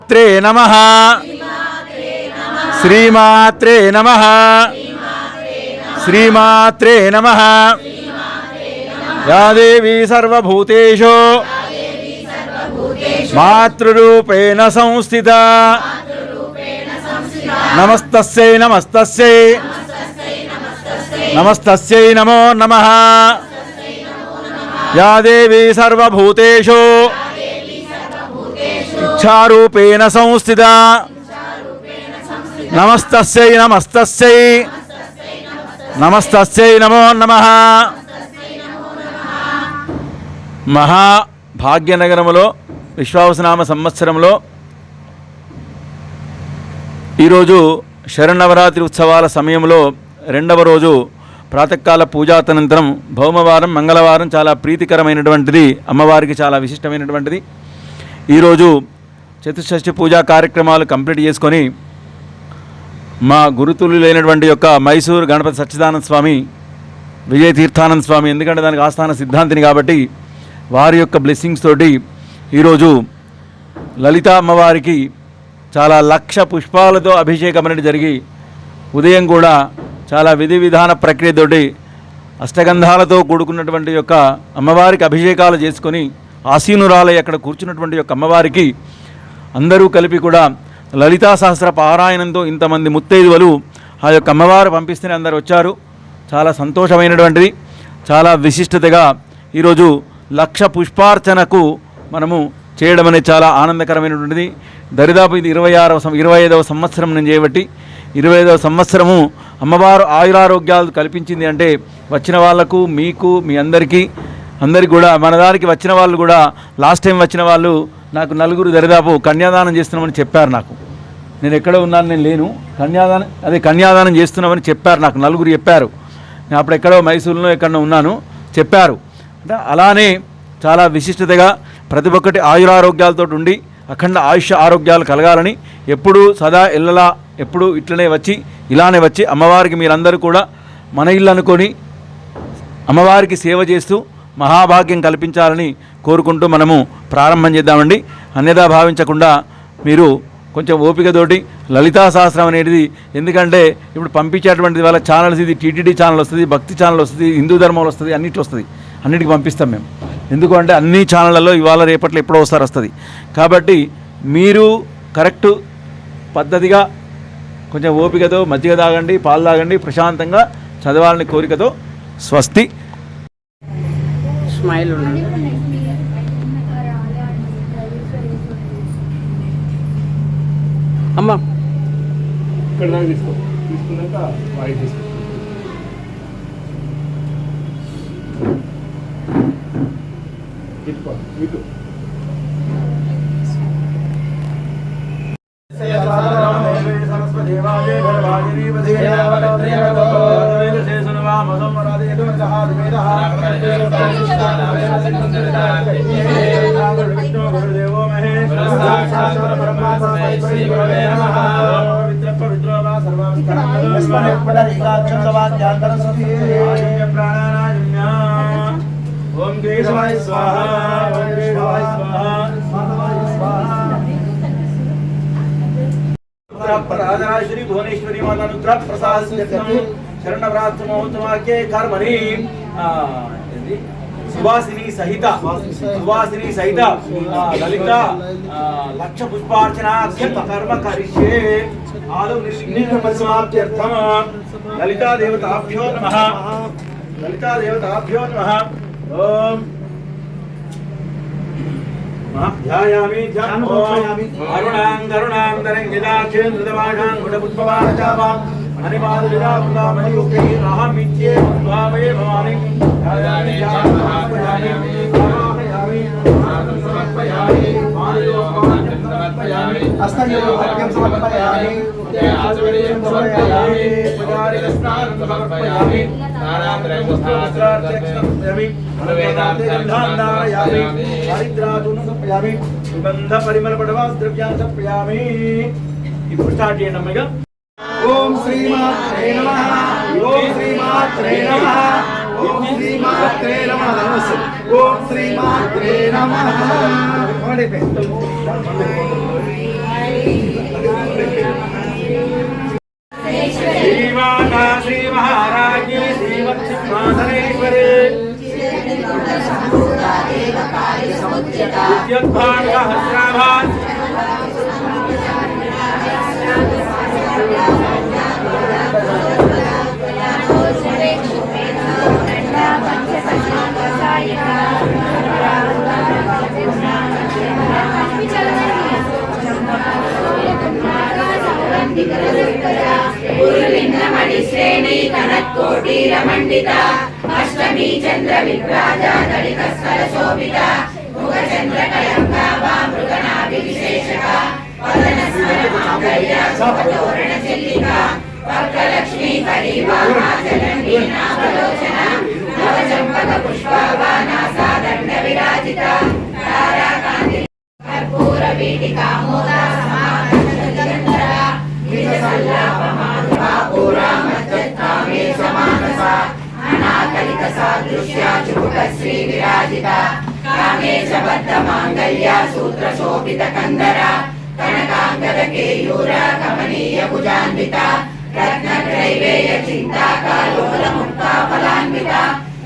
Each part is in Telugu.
శ్రీమాత్రే నమః శ్రీమాత్రే నమః శ్రీమాత్రే నమః యా దేవీ సర్వభూతేషు మాతృరూపేణ సంస్థితా నమస్తస్యై నమస్తస్యై నమస్తస్యై నమో నమః యా దేవీ సర్వభూతేషు ఇచ్ఛారూపేణ సంస్థితా నమస్తస్యై నమస్తస్యై నమస్తస్యై నమో నమః. మహాభాగ్యనగరములో విశ్వావసనామ సంవత్సరంలో ఈరోజు శరన్నవరాత్రి ఉత్సవాల సమయంలో రెండవ రోజు ప్రాతకాల పూజాతనంతరం భౌమవారం మంగళవారం చాలా ప్రీతికరమైనటువంటిది, అమ్మవారికి చాలా విశిష్టమైనటువంటిది. ఈరోజు చతుషష్ఠి పూజా కార్యక్రమాలు కంప్లీట్ చేసుకొని మా గురుతులు లేనటువంటి యొక్క మైసూరు గణపతి సచ్చిదానంద స్వామి, విజయ తీర్థానంద స్వామి, ఎందుకంటే దానికి ఆస్థాన సిద్ధాంతిని కాబట్టి వారి యొక్క బ్లెస్సింగ్స్ తోటి ఈరోజు లలిత అమ్మవారికి చాలా లక్ష పుష్పాలతో అభిషేకం అనేది జరిగి ఉదయం కూడా చాలా విధి విధాన ప్రక్రియతోటి అష్టగంధాలతో కూడుకున్నటువంటి యొక్క అమ్మవారికి అభిషేకాలు చేసుకొని ఆసీనురాలై అక్కడ కూర్చున్నటువంటి యొక్క అమ్మవారికి అందరూ కలిపి కూడా లలితా సహస్ర పారాయణంతో ఇంతమంది ముత్తైదువలు ఆ యొక్క అమ్మవారు పంపిస్తేనే అందరు వచ్చారు. చాలా సంతోషమైనటువంటిది, చాలా విశిష్టతగా ఈరోజు లక్ష పుష్పార్చనకు మనము చేయడం అనేది చాలా ఆనందకరమైనటువంటిది. దరిదాపు ఇది 25వ సంవత్సరం నేను చేయబట్టి 25వ సంవత్సరము అమ్మవారు ఆయురారోగ్యాలు కల్పించింది అంటే వచ్చిన వాళ్లకు, మీకు, మీ అందరికీ కూడా మన దానికి వచ్చిన వాళ్ళు కూడా లాస్ట్ టైం వచ్చిన వాళ్ళు నాకు నలుగురు దరిదాపు కన్యాదానం చేస్తున్నామని చెప్పారు. నాకు నేను ఎక్కడ ఉన్నాను, నేను లేను, కన్యాదానం చేస్తున్నామని చెప్పారు. నాకు నలుగురు చెప్పారు. నేను అప్పుడు ఎక్కడో మైసూరులో ఎక్కడో ఉన్నాను చెప్పారు. అంటే అలానే చాలా విశిష్టతగా ప్రతి ఒక్కటి ఆయురారోగ్యాలతో ఉండి అఖండ ఆయుష్ ఆరోగ్యాలు కలగాలని ఎప్పుడూ సదా ఇళ్ళలా ఎప్పుడూ ఇలానే వచ్చి అమ్మవారికి మీరందరూ కూడా మన ఇల్లు అనుకొని అమ్మవారికి సేవ చేస్తూ మహాభాగ్యం కల్పించాలని కోరుకుంటూ మనము ప్రారంభం చేద్దామండి. అన్యదా భావించకుండా మీరు కొంచెం ఓపికతోటి లలితా సహస్రం అనేది, ఎందుకంటే ఇప్పుడు పంపించేటువంటిది వాళ్ళ ఛానల్స్, ఇది టీటీడీ ఛానల్ వస్తుంది, భక్తి ఛానల్ వస్తుంది, హిందూ ధర్మంలో వస్తుంది, అన్నిటి వస్తుంది, అన్నిటికి పంపిస్తాం మేము. ఎందుకంటే అన్ని ఛానళ్ళలో ఇవాళ రేపట్లో ఎప్పుడో ఒకసారి వస్తుంది. కాబట్టి మీరు కరెక్టు పద్ధతిగా కొంచెం ఓపికతో మజ్జిగ తాగండి, పాలు తాగండి, ప్రశాంతంగా చదవాలని కోరికతో స్వస్తి. స్మైల్ అమ్మ ఇక్కడ తీసుకున్నాక వాయిస్ తీసుకో. మీకు ఓం కేశవాయ స్వాహా, ఓం కేశవాయ స్వాహా. श्री भुवनेश्वरी माता प्रसाद शरणवरात्र महोत्सवाक्ये कर्मणि सुवासिनी सहित ललिता लक्ष पुष्पार्चना कर्म करिष्ये आदौ निर्विघ्नेन परिसमाप्त्यर्थं ललिता देवताभ्यो नमः. ओम ध्यायामि अरुणांगरुणांतरंगिदाक्षेन्द्रदवाढां गुडपुष्पवारचावां हरिपादविदापुदामणियुक्तैः राहमित्ये उद्भावये भवानि ध्यायामि हस्तयोर्घ्यं समर्पयामि आचमनीयं समर्पयामि पुजारिकस्नानं समर्पयामि स्नानान्तरं समर्पयामि अनुवेदान्तर्धारयामि हरिद्राचूर्णं समर्पयामि सुगन्धपरिमलपटवासद्रव्यान् समर्पयामि. ఇప్పుడు స్టార్ట్ చేయండి అమ్మగా. ఓం శ్రీమాత్రే నమః, ఓం శ్రీమాత్రే నమః, ఓం శ్రీమాత్రే నమః, ఓం శ్రీమాత్రే నమః. श्रीमाता श्री महाराजी श्रीमत्सिंहासनेश्वरी विद्युद्भाण्डहस्राभात् श्रेणी कनत्कोटीरमण्डिता अष्टमी चंद्र विभ्राजा दलितस्कर शोभिता मुख चंद्र कलंका मृगनाभि विशेषका वदनस्मर मांगल्य शुभतोरण चिल्लिका वक्रलक्ष्मी परिवाहा चलन्नी नागलोचना नवचंपक पुष्पा नासा दंड विराजिता ताराकांति कर्पूर वीटिका मोदा समानंदरा पूरा मज्जत्कामे समानसा अनाकलित सादृश्या चुबुकश्री विराजिता कामे सबद्ध मांगल्या सूत्र शोभित कंदरा कनकांगद केयूर कमनीय भुजान्विता रत्न त्रैवेय चिंता कालोल मुक्ता फलान्विता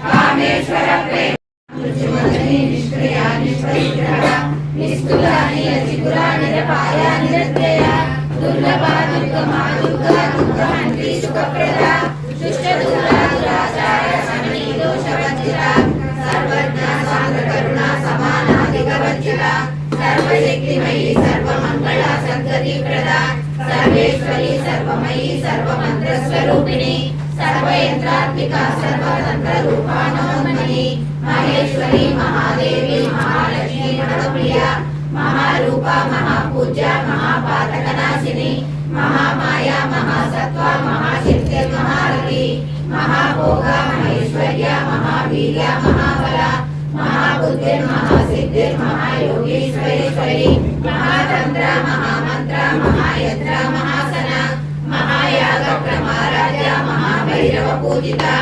कामेश्वर प्रेम निष्क्रिया निष्क्रिया निस्तुला निरचिकुरा निरपाया निरत्यया दुर्लभा दुर्गमा दुर्गा दुर्गहन्त्री सुखप्रदा दुष्ट दूरा दुराचार शमनी दोषवर्जिता सर्वज्ञा सान्द्र करुणा समानाधिकवर्जिता सर्वशक्तिमयी सर्वमङ्गला सद्गतिप्रदा सर्वेश्वरी सर्वमयी सर्वमन्त्रस्वरूपिणी सर्वयन्त्रात्मिका सर्वतन्त्ररूपा नमोन्मयी महेश्वरी महादेवी महालक्ष्मी मनोप्रिया महारूपा महापूज्या महापातकनाशिनी महामाया महासत्वा महाशक्तिर्महारथी महाभोगा महेश्वर्या महावीर्या महाबला महाबुद्धिर्महासिद्धिर्महायोगीश्वरेश्वरी महातंत्रा महामंत्रा महायंत्रा महासना महायागप्रमाराध्या महाभैरव पूजिता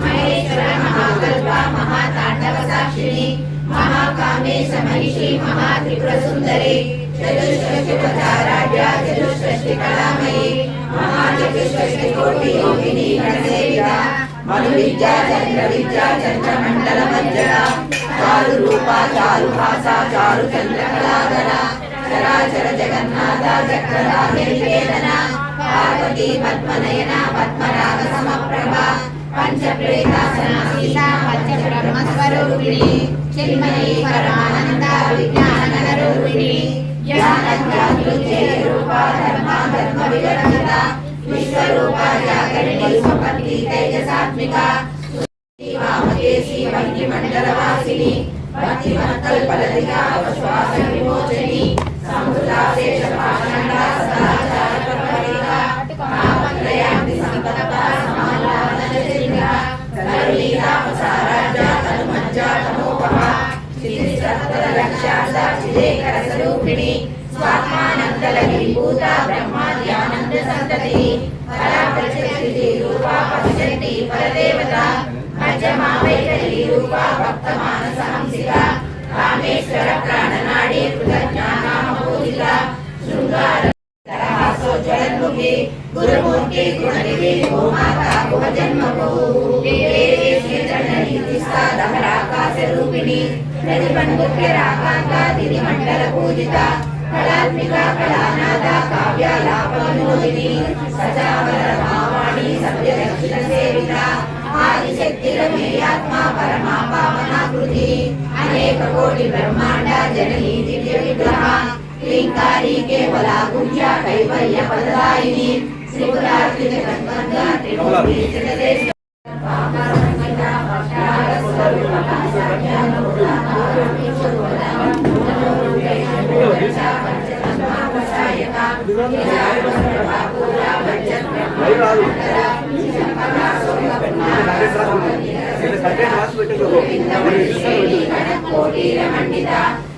महेश्वर महाकल्पा महातांडव साक्षिणी महाकामेश महिषी महात्रिपुर सुंदरी चतुष्षष्टिपदाराध्या चतुष्षष्टिकलामयी महाचतुष्षष्टिकोटि योगिनी गणसेविता मनुविद्या चंद्रमंडल मज्जरा चारु रूपा चारु भाषा चारु चंद्रकलाधरा चराचर जगन्नाथा चक्रधारी निकेतना पार्वती पद्मनयना पद्मराग समप्रभा पंचप्रेतासना सीता पंचब्रह्मस्वरूपिणी चिन्मयी परमानंदा विज्ञानगणरूपिणी ज्ञानज्ञातृरूपा धर्मा धर्म विवर्जिता विश्वरूपा जागरिणी स्वपत्नी तेजसात्मिका वामकेशी वह्निमण्डलवासिनी भक्तिमत्कल्पलतिका श्वास विमोचनी समृता शेषपाषण्डा सदाचारपरिका महापत्रयान्ति संपत्ता समालानचरिता करुणीतापसाराज्या तनुमज्जा तमोपहा सिद्धिसत्तरलक्ष्यासा चिदेकरस्वरूपिणी स्वात्मानन्दलघीभूता ब्रह्माद्यानन्द सन्ततिः पराप्रचक्षिति रूपा पश्यन्ति परदेवता मज्जमावैकली रूपा भक्तमानसहंसिका कामेश्वर प्राणनाडी कृतज्ञानामपूजिता शृङ्गार ज्वलन्मुखी गुरुमूर्ति गुणनिधि गोमाता भुवजन्मभूः दहराकाशरूपिणी प्रतिपन्मुख्यराकान्ता दिदिमण्डलपूजिता कलात्मिका कलानादा काव्यालापविनोदिनी सजावरमावाणी सव्यदक्षिणसेविता आदिशक्तिरमेयात्मा परमा पावनाकृति अनेककोटि ब्रह्माण्ड जननी दिव्यविग्रहा क्लींकारी केवला गुह्या कैवल्य पददायिनी श्रीपुरार्चित जगन्वन्दा त्रिलोकी जगदेश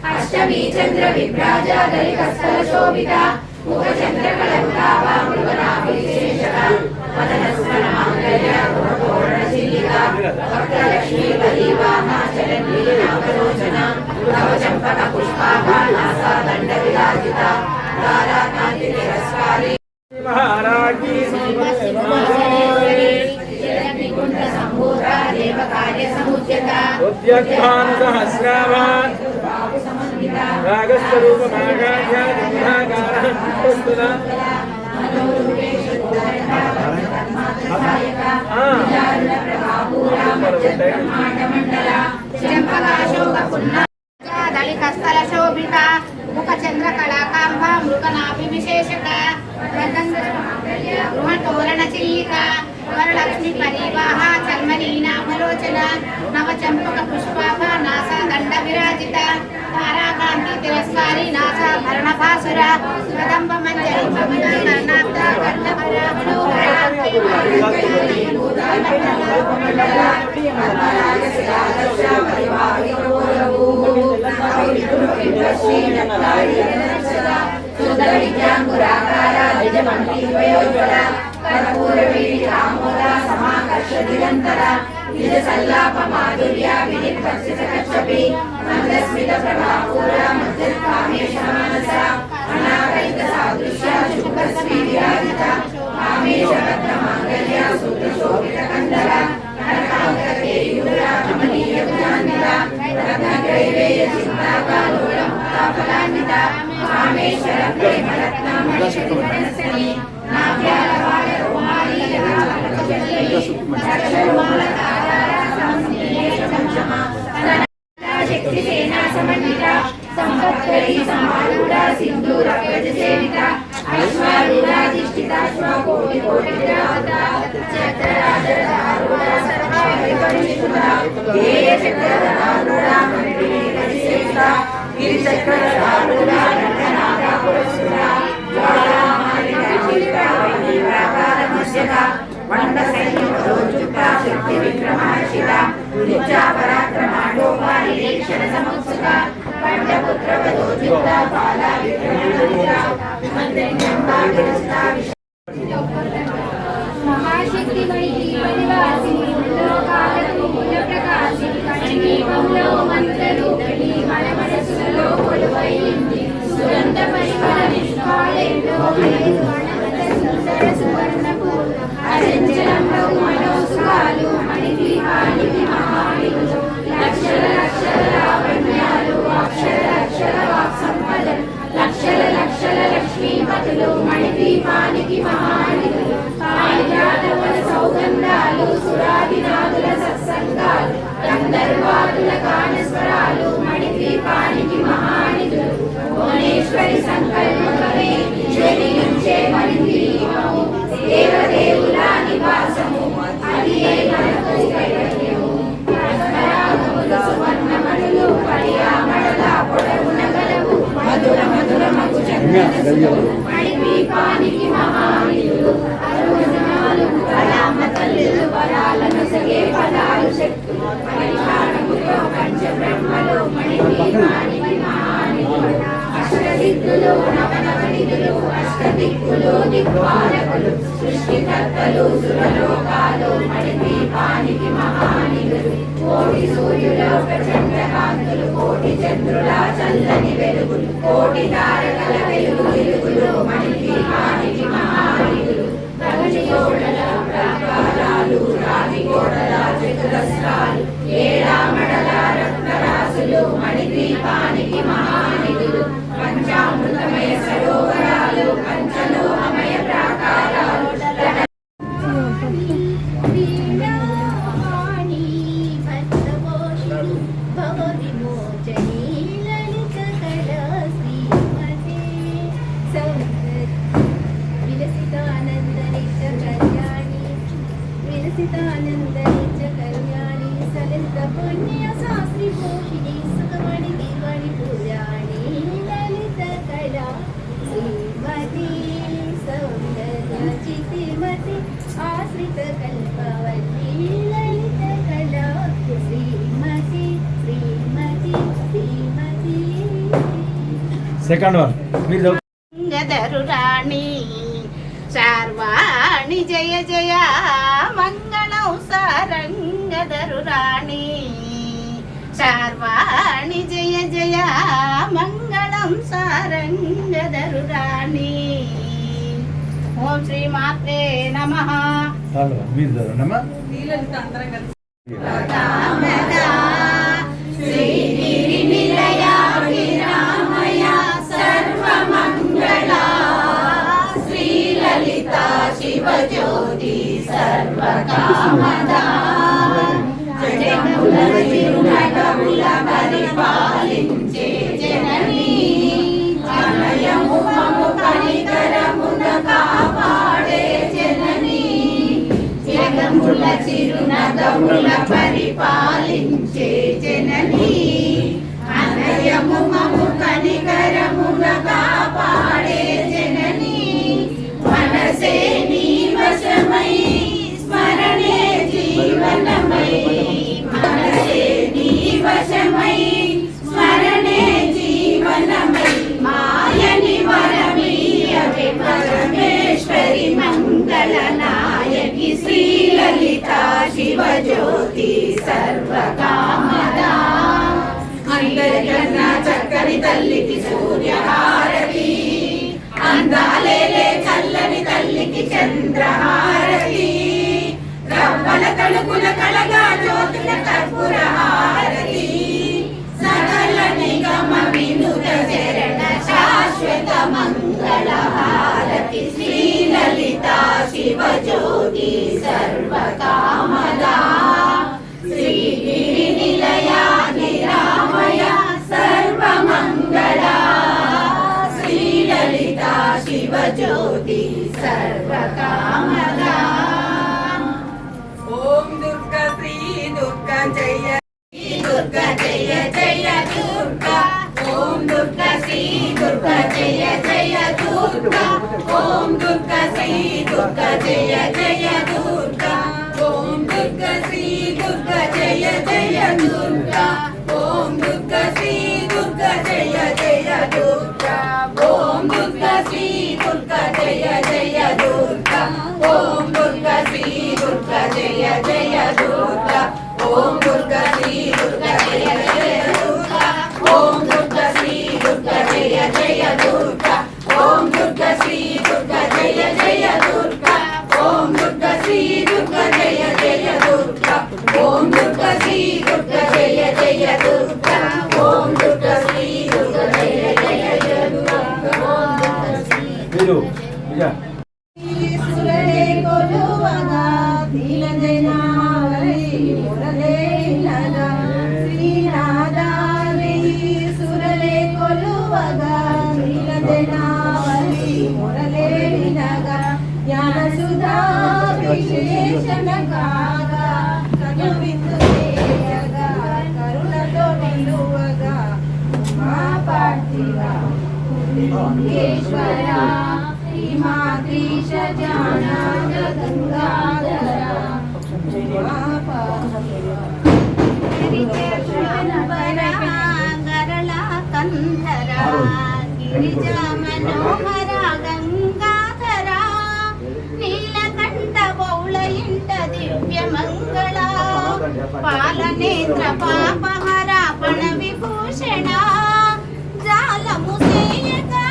अष्टमी चंद्र विभ्राजा दलितस्कर शोभिता मुख चंद्र कलंका मृगनाभि विशेषका वदनस्मर मांगल्य तोरण चिल्लिका वक्रलक्ष्मी परिवाहा चलन्नी नागलोचना नवचंपक पुष्पा नासा दंड विराजिता ताराकांति तिरस्कारी శ్రీకాగ్ని ఉద్యగ్భాను సహస్రావాన్ రాగస్వరూపమాగాధ్యాత్మధాకారః దళితస్థల శోభిత ముఖ చంద్ర కళాకాంబ మృగనాభి విశేషక గృహతోరణ చిల్లిక వరలక్ష్మి పరివాహ చల్మనీ నామలోచన నవచంపక పుష్పాభ నాస దండ విరాజిత తారాకాంతి తిరస్కారి నాస భరణభాసుర కదంబ మంజరి కర్ణాబ్ద గంధవర శక్తి సేనా సమన్విత సంపత్కరీ సమారూఢ సింధూర కవచ సేవిత అశ్వారూఢాధిష్ఠిత శ్వకోటి కోటి విరాజిత చక్రరాజారూఢ సర్వాధిపరిష్కృత ధ్యేయ చక్రరారూఢ మంత్రివేద సేవిత గిరిచక్రరారూఢ రంగనాథ పురస్కృత జ్వాలామాలిక ప్రాకారమస్యత వంద సైన్యోచుక్త శక్తి విక్రమహర్షిత నిత్యా పరాక్రమాడోపా నిరీక్షణ సముత్సుక పంచపుత్ర వదోచుక్త బాలా విక్రమణిత మంత్రిణ్యంబా విరస్తా మహాశక్తిమణి పరివాసిని లోకాలకు మూల ప్రకాశిని కంఠీపంలో మంత్రరూపిణి మన మనసులలో కొలువైంది సుగంధ పరిమళ నిష్కాళేందో సుందర సువర్ణపు అచంచలంలో మనోసుగాలు మణిద్వీపానికి మహానిధులు లక్షల లక్షల లావణ్యాలు అక్షర లక్షల వాక్సంపదలు లక్షల లక్షల లక్ష్మీపతులు మణిద్వీపానికి మహానిధులు పారిజాతవన సౌగంధాలు సురాదినాదుల సత్సంగాలు గంధర్వాదుల గానస్వరాలు మణిద్వీపానికి మహానిధులు భువనేశ్వరి సంకల్పమే జనించే మణిద్వీపము దేవదేవుల నివాసము అది మనకు కైవల్యము పరస్పరాగములు సువర్ణమణులు పడియామడల పొడవున గలవు మధుర మధుర మగు చంద్రమణులు మణిద్వీపానికి మహానిధులు అరుణాలు కళామ తల్లులు వరాలను సగే పదాలు శక్తులు పరిహారముతో పంచబ్రహ్మలు మణిద్వీపానికి మహానిధులు అష్టదిక్కులు నవనవనిధులు అష్టదిక్కులు దిక్పాలకులు సృష్టికర్తలు సురలోకాలు మణిద్వీపానికి మహానిధులు కోటి సూర్యుల ప్రచండ కాంతులు కోటి చంద్రుల చల్లని వెలుగులు కోటి తారకల వెలుగు వెలుగులు మణిద్వీపానికి మహానిధులు రంజిగోడల ప్రాకారాలు రాతిగోడల చతురస్రాలు ఏడామడల రత్నరాసులు మణిద్వీపానికి మహానిధులు పంచామృతమయ సరోవరాలు పంచలోహమయ ప్రాకారాలు ఆశ్రిత కల్పవల్లి లలిత కళా శ్రీమతి శ్రీమతి శ్రీమతి సెకండ్ వన్ మీరు గదరు రాణి శార్వాణి జయ జయ మంగళం సారంగదరు రాణి శార్వాణి జయ జయ మంగళం సారంగదరు రాణి ఓం శ్రీ మాత్రే నమః. మీరు చదవండమ్మా. శ్రీగిరి నిలయా విరామయ సర్వమంగళ శ్రీలలిత శివజ్యోతి సర్వకామదా జగముల చిరునగముల పరిపాలించే జననీ కనయముఖము కనికరమున కాపాడే జననీ జగముల చిరునగముల పరిపాలించే జననీ అనయముఖము కనికరమున కాపాడే జననీ మనసే నీ వశమై స్మరణే జీవనమై మనసే నీ వశమై స్మరణే జీవనమై మాయని వరమీయవే పరమేశ్వరి మంగళనాయకి శ్రీలలిత శివజ్యోతి సర్వకామదా అందరికన్నా చక్కని తల్లికి సూర్యహారతి అందాలేలే చల్లని తల్లికి చంద్రహారతి రవ్వల తలుపుల కళగా జ్యోతుల కర్పూర హారతి సకల నిగమ వినుత చరణ శాశ్వత మంగళ హారతి శ్రీలలిత శివజ్యోతి సర్వకామదా శ్రీగిరి నిలయా నిరామయ సర్వమంగళ శ్రీలలిత శివజ్యోతి సర్వకామదా. ఓం దుర్గా శ్రీ దుర్గా జయ దుర్గా జయ జయ దుర్గా ఓం దుర్గా శ్రీ దుర్గా జయ జయ దుర్గా ఓం దుర్గా శ్రీ దుర్గా జయ జయ దుర్గా ఓం దుర్గా శ్రీ దుర్గా జయ జయ దుర్గా ఓం దుర్గా శ్రీ దుర్గా జయ జయ దుర్గా ఓం దుర్గా శ్రీ దుర్గా జయ జయ దుర్గా ఓం దుర్గా శ్రీ దుర్గా జయ జయ దుర్గా ఓం దుర్గా శ్రీ దుర్గా జయ జయ దుర్గా ఓం దుర్గా శ్రీ దుర్గా జయ జయ దుర్గా ఓం దుర్గా శ్రీ దుర్గా జయ జయ దుర్గా ఓం దుర్గా శ్రీ దుర్గా జయ జయ దుర్గా ఓం దుర్గా శ్రీ దుర్గా జయ జయ దుర్గా ఓం దుర్గా శ్రీ దుర్గా జయ జయ దుర్గా ఓం దుర్గా శ్రీ మీరు విజయ సురలే కొలువగా దీనజనావళి మురళేనగా శ్రీనాథారి సురలే కొలువగా దీనజనావళి మురళేనగా జ్ఞానసుధా విశేషణ కాగా కనువిందు చేయగా కరుణతో నిలువగా మా పార్థివ లింగేశ్వర హిమాద్రీశ జానాగ గంగాధర గరళ కంధర గిరిజా మనోహర గంగాధర నీలకంఠ బౌళ ఇంట దివ్య మంగళ పాలనేత్ర పాపహర పణ విభూషణ జాలము సేయగా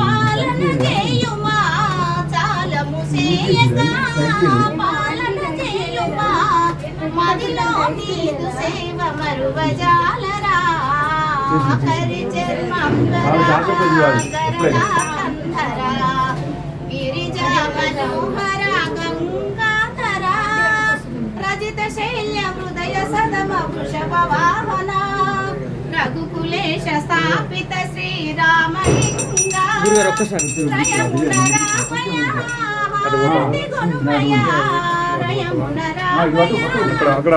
పాలన చేయుమా జాలము సేయగా పాలన చేయుమా మదిలో నీదు సేవ మరువజాలరా హరి జన్మంబరా గరళ కంధర గిరిజా మనోహర గంగాధర రజిత శైల్య హృదయ సదమ వృషభ వాహన రఘుకులేశ స్థాపిత శ్రీరామలింగ రయమున రామయ హారతి గురుమయ రయమున రామయ అక్కడ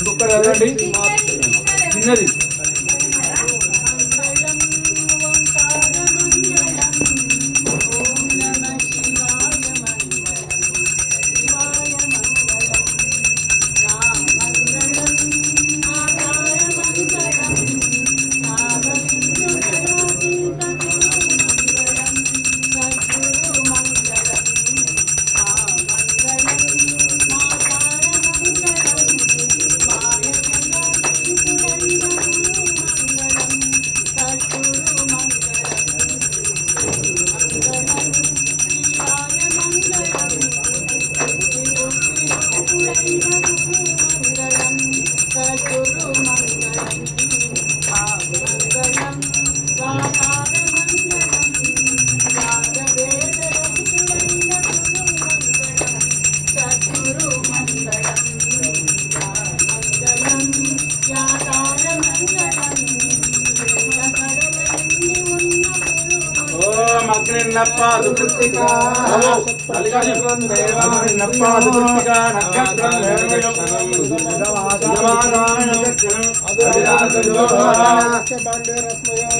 ఇంకొకటి చిన్నది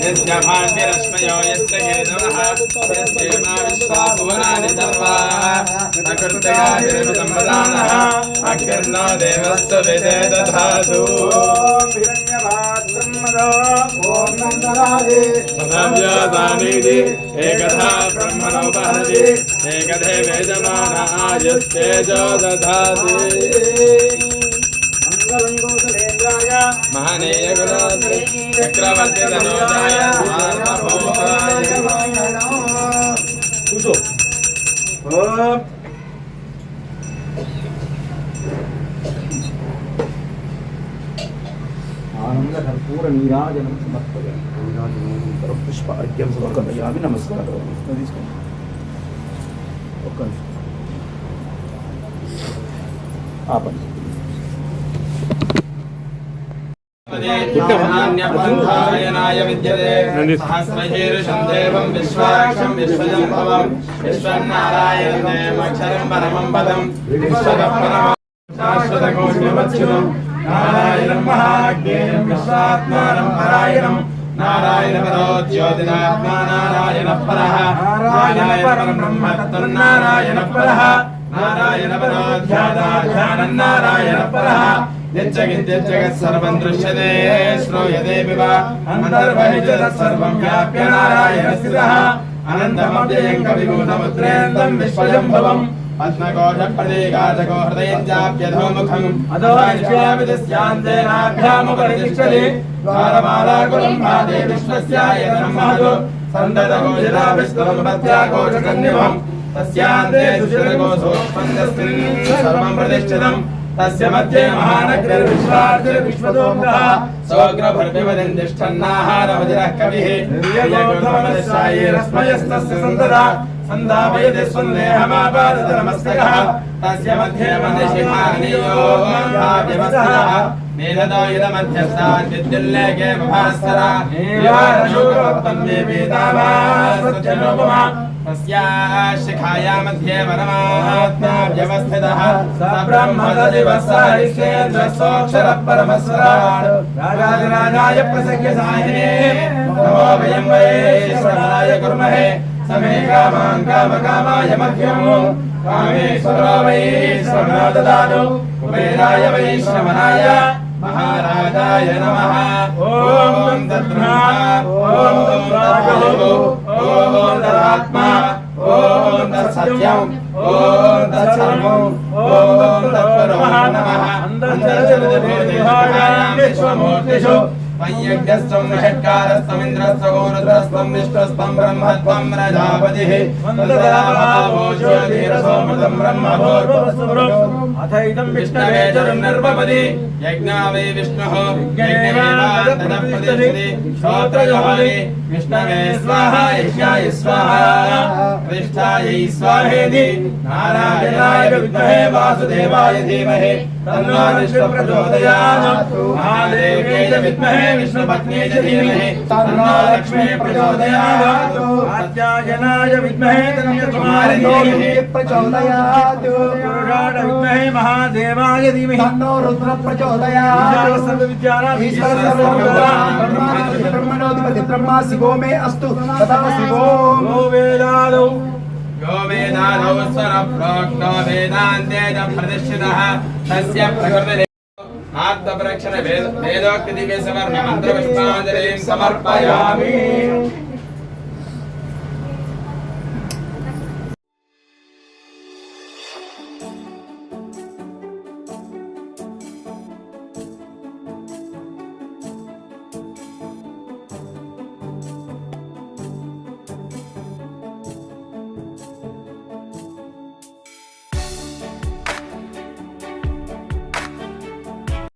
यस्य भाण्डिरश्मयो यस्य हेतवः यस्येमा विश्वा भुवनानि सर्वाः प्रकृत्यगादिर्सम्पदानः अग्निर्नो देवस्य विदे दधातु एकधा ब्रह्मणोपहरति एकधे वेदमानः यस्तेजो दधाति महनीय गुणोत्तरी चक्रवर्ती तनोजाय सार्वभौमाय కూర్చో ఆనంద కర్పూర నీరాజనం సమర్పయామి నీరాజనం పుష్ప అర్ఘ్యం సమర్పయామి నమస్కారం తీసుకోండి ఒక్క నిమిషం ఆపండి न्याय विद्यते सहस्रशीर्षं देवं विश्वाक्षं विश्वजम्भवं विश्वनारायणं देवमक्षरं परमं पदं विश्वकर्मणं शाश्वतकोटिमच्युतं नारायणं महाज्ञेयं विश्वात्मानं परायणं नारायणपरो ज्योतिरात्मा नारायणः परः नारायणपरं ब्रह्म तन्नारायणः परः नारायणपरो ध्यानं नारायणः परः नित्यगित्यजगत् सर्वं दृश्यते श्रूयते विवा अन्तर्बहिर्जगत् सर्वं व्याप्य नारायणः स्थितः अनन्तमव्ययं कविभूतमुद्रेन्दं विश्वजम्भवम् पद्मकोशप्रतीकाचको हृदयं चाप्यधोमुखम् अधोनिश्चयामितस्यान्तेनाभ्यामुपरितिष्ठति द्वारमालाकुलं भाते विश्वस्यायतनं महतो सन्ततकोशिलाभिस्तवम्पत्याकोशसन्निभम् तस्यान्ते सुशिरकोशोत्पन्नस्मिन् सर्वं प्रतिष्ठितम् तस्य मध्ये महानगरविश्वार्थिर्विश्वतोमुखः सोऽग्रभर्भिवदिष्ठन्नाहारमधिरः कविः निर्यगोधमदशायैरस्मयस्तस्य सन्तता सन्धापयति स्वन्देहमापादतनमस्तकः तस्य मध्ये मन्दिशिखानीयो भाव्यवस्थितः मेधतो इदमध्यस्थान् विद्युल्लेखे भास्करा निवारशोकवत्पन्ने पीताभासत्यनोपमा तस्याशिखाया मध्ये परमात्मा व्यवस्थितः स ब्रह्मददिवसारिषेन्द्रसोऽक्षरः परमस्वराट् राजाधिराजाय प्रसख्य साहिने नमो वयं वैश्वराय कुर्महे समे कामान् कामकामाय मह्यमो कामेश्वरो वैश्वरो ददातु कुबेराय वैश्रवणाय महाराजाय नमः ॐ तद्ब्रह्मा ॐ तद्विष्णुः ॐ तदात्मा ॐ तत्सत्यम् ॐ तत्सर्वम् ॐ तत्परमः नमः अन्तर्जलदेवदेहायां विश्वमूर्तिषु वैयज्ञस्त्वं महत्कारस्त्वमिन्द्रस्त्वं रुद्रस्त्वं विष्णुस्त्वं ब्रह्मत्वं प्रजापतिः वन्ददामोज्योतिरसोमृतं ब्रह्मभूर्भुवस्वरूपम् अथैदं विष्णवे चरुर्निर्वपदि यज्ञा वै विष्णुः यज्ञमेवान्तरप्रतिष्ठति श्रोत्रयोनि विष्णवे स्वाहा यज्ञाय स्वाहा प्रतिष्ठायै स्वाहेति नारायणाय विद्महे वासुदेवाय धीमहि तन्नो विष्णुः प्रचोदयात् महादेव्यै विद्महे विष्णुपत्न्यै च धीमहि तन्नो लक्ष्मीः प्रचोदयात् कात्यायनाय विद्महे तन्नकुमारी धीमहि प्रचोदयात् पुरुषाय विद्महे महादेवाय धीमहि तन्नो रुद्रः प्रचोदयात् ब्रह्मणोऽधिपति ब्रह्मा शिवो मे अस्तु तथा शिवो वेदादौ यो वेदादौ स्वरप्रोक्तो वेदान्ते च प्रतिष्ठितः तस्य प्रकृतिः आत्मप्रक्षण वेदोक्ति दिव्य समर्पण मंत्र पुष्पांजलिं समर्पयामि।